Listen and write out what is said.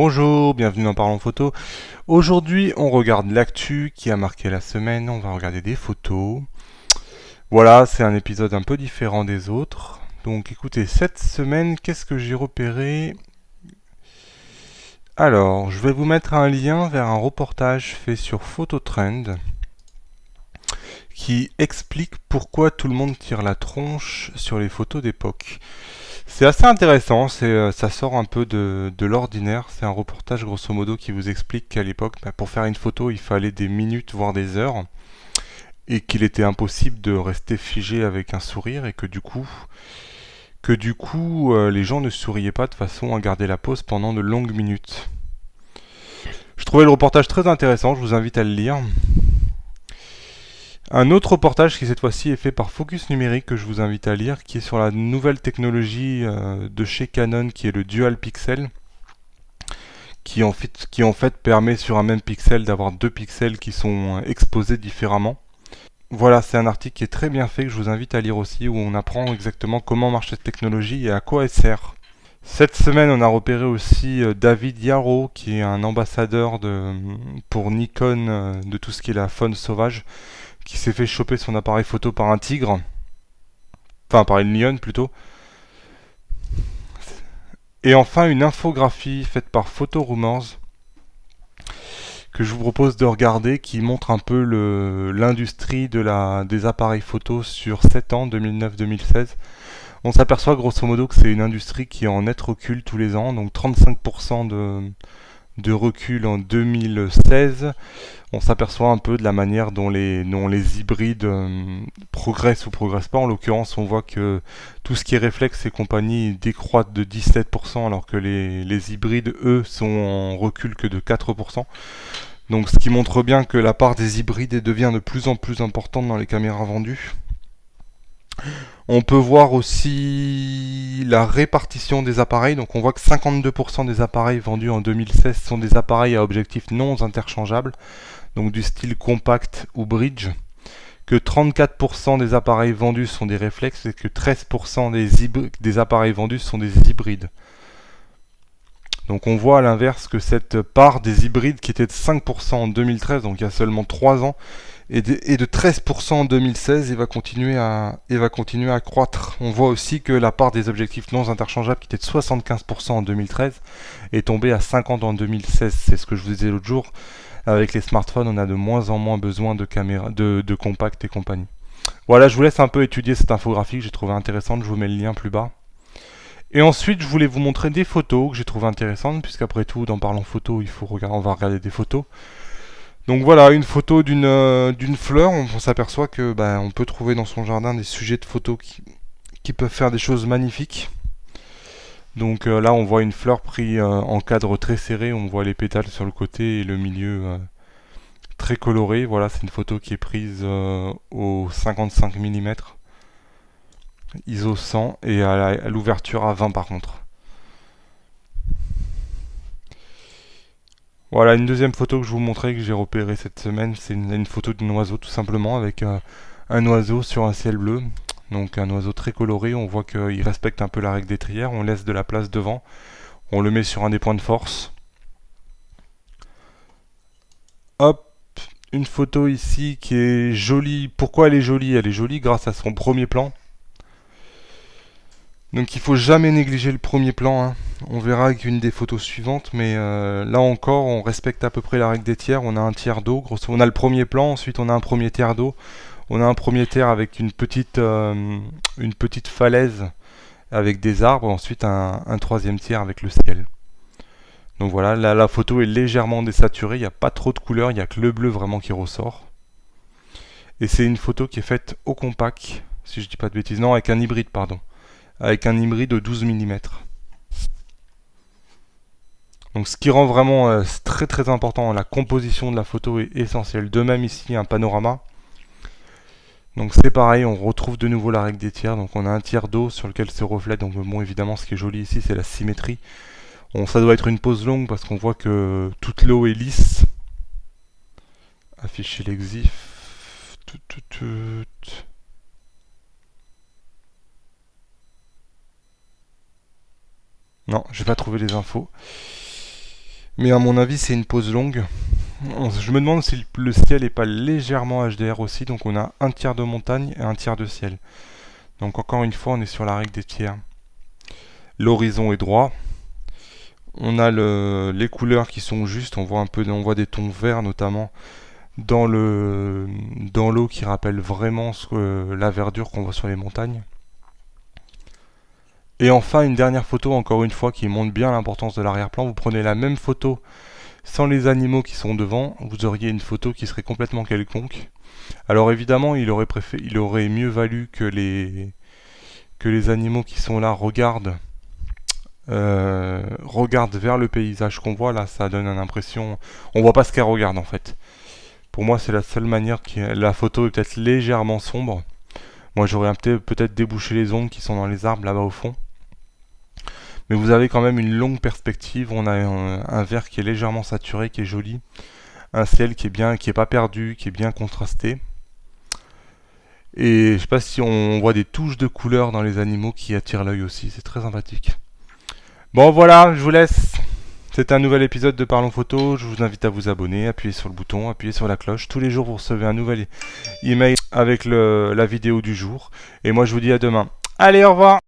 Bonjour, bienvenue dans Parlons Photo. Aujourd'hui, on regarde l'actu qui a marqué la semaine. On va regarder des photos. Voilà, c'est un épisode un peu différent des autres. Donc écoutez, cette semaine, qu'est-ce que j'ai repéré? Alors, je vais vous mettre un lien vers un reportage fait sur Phototrend qui explique pourquoi tout le monde tire la tronche sur les photos d'époque. C'est assez intéressant, ça sort un peu de l'ordinaire. C'est un reportage grosso modo qui vous explique qu'à l'époque, pour faire une photo, il fallait des minutes, voire des heures, et qu'il était impossible de rester figé avec un sourire, et que du coup, les gens ne souriaient pas de façon à garder la pose pendant de longues minutes. Je trouvais le reportage très intéressant, je vous invite à le lire. Un autre reportage qui cette fois-ci est fait par Focus Numérique que je vous invite à lire, qui est sur la nouvelle technologie de chez Canon qui est le Dual Pixel, qui en fait permet sur un même pixel d'avoir deux pixels qui sont exposés différemment. Voilà, c'est un article qui est très bien fait que je vous invite à lire aussi, où on apprend exactement comment marche cette technologie et à quoi elle sert. Cette semaine, on a repéré aussi David Yarrow, qui est un ambassadeur pour Nikon de tout ce qui est la faune sauvage, qui s'est fait choper son appareil photo par un tigre, enfin par une lionne plutôt. Et enfin une infographie faite par Photo Rumors que je vous propose de regarder qui montre un peu l'industrie des appareils photo sur 7 ans, 2009-2016. On s'aperçoit grosso modo que c'est une industrie qui est en net recul tous les ans, donc 35% de recul en 2016. On s'aperçoit un peu de la manière dont les hybrides progressent ou progressent pas. En l'occurrence, on voit que tout ce qui est réflexe et compagnie décroît de 17%, alors que les hybrides, eux, sont en recul que de 4%. Donc ce qui montre bien que la part des hybrides devient de plus en plus importante dans les caméras vendues. On peut voir aussi la répartition des appareils. Donc on voit que 52% des appareils vendus en 2016 sont des appareils à objectifs non interchangeables, donc du style compact ou bridge, que 34% des appareils vendus sont des réflexes et que 13% des appareils vendus sont des hybrides. Donc on voit à l'inverse que cette part des hybrides qui était de 5% en 2013, donc il y a seulement 3 ans, et de 13% en 2016 et va continuer à croître. On voit aussi que la part des objectifs non interchangeables qui était de 75% en 2013 est tombée à 50% en 2016. C'est ce que je vous disais l'autre jour. Avec les smartphones, on a de moins en moins besoin de caméras, de compacts et compagnie. Voilà, je vous laisse un peu étudier cette infographie que j'ai trouvé intéressante. Je vous mets le lien plus bas. Et ensuite, je voulais vous montrer des photos que j'ai trouvées intéressantes, puisqu'après tout, dans Parlons Photo, on va regarder des photos. Donc voilà, une photo d'une fleur. On s'aperçoit que on peut trouver dans son jardin des sujets de photos qui peuvent faire des choses magnifiques. Donc là, on voit une fleur prise en cadre très serré. On voit les pétales sur le côté et le milieu très coloré. Voilà, c'est une photo qui est prise au 55 mm, ISO 100 et à l'ouverture à 20 par contre. Voilà, une deuxième photo que je vous montrais que j'ai repérée cette semaine, c'est une photo d'un oiseau tout simplement avec un oiseau sur un ciel bleu. Donc un oiseau très coloré, on voit qu'il respecte un peu la règle des trières, on laisse de la place devant, on le met sur un des points de force. Hop, une photo ici qui est jolie. Pourquoi elle est jolie? Elle est jolie grâce à son premier plan. Donc il faut jamais négliger le premier plan, hein. On verra avec une des photos suivantes, mais là encore on respecte à peu près la règle des tiers. On a un tiers d'eau, on a le premier plan, ensuite on a un premier tiers d'eau. On a un premier tiers avec une petite falaise avec des arbres, ensuite un troisième tiers avec le ciel. Donc voilà, là la photo est légèrement désaturée, il n'y a pas trop de couleurs, il n'y a que le bleu vraiment qui ressort. Et c'est une photo qui est faite au compact, si je dis pas de bêtises, non avec un hybride pardon, avec un hybride de 12 mm. Donc ce qui rend vraiment très très important, la composition de la photo est essentielle. De même ici un panorama. Donc c'est pareil, on retrouve de nouveau la règle des tiers. Donc on a un tiers d'eau sur lequel se reflète. Donc bon, évidemment, ce qui est joli ici, c'est la symétrie. Ça doit être une pose longue parce qu'on voit que toute l'eau est lisse. Afficher l'exif. Non, j'ai pas trouvé les infos. Mais à mon avis, c'est une pause longue. Je me demande si le ciel est pas légèrement HDR aussi. Donc on a un tiers de montagne et un tiers de ciel. Donc encore une fois, on est sur la règle des tiers. L'horizon est droit. On a les couleurs qui sont justes. On voit des tons verts notamment dans l'eau qui rappelle vraiment la verdure qu'on voit sur les montagnes. Et enfin, une dernière photo, encore une fois, qui montre bien l'importance de l'arrière-plan. Vous prenez la même photo sans les animaux qui sont devant, vous auriez une photo qui serait complètement quelconque. Alors évidemment, il aurait mieux valu que les animaux qui sont là regardent vers le paysage qu'on voit. Là, ça donne une impression... On voit pas ce qu'elle regarde en fait. Pour moi, c'est la seule manière la photo est peut-être légèrement sombre. Moi, j'aurais peut-être débouché les ombres qui sont dans les arbres là-bas au fond. Mais vous avez quand même une longue perspective. On a un vert qui est légèrement saturé, qui est joli. Un ciel qui est pas perdu, qui est bien contrasté. Et je sais pas si on voit des touches de couleur dans les animaux qui attirent l'œil aussi. C'est très sympathique. Bon voilà, je vous laisse. C'est un nouvel épisode de Parlons Photo. Je vous invite à vous abonner, appuyer sur le bouton, appuyer sur la cloche. Tous les jours, vous recevez un nouvel email avec la vidéo du jour. Et moi, je vous dis à demain. Allez, au revoir!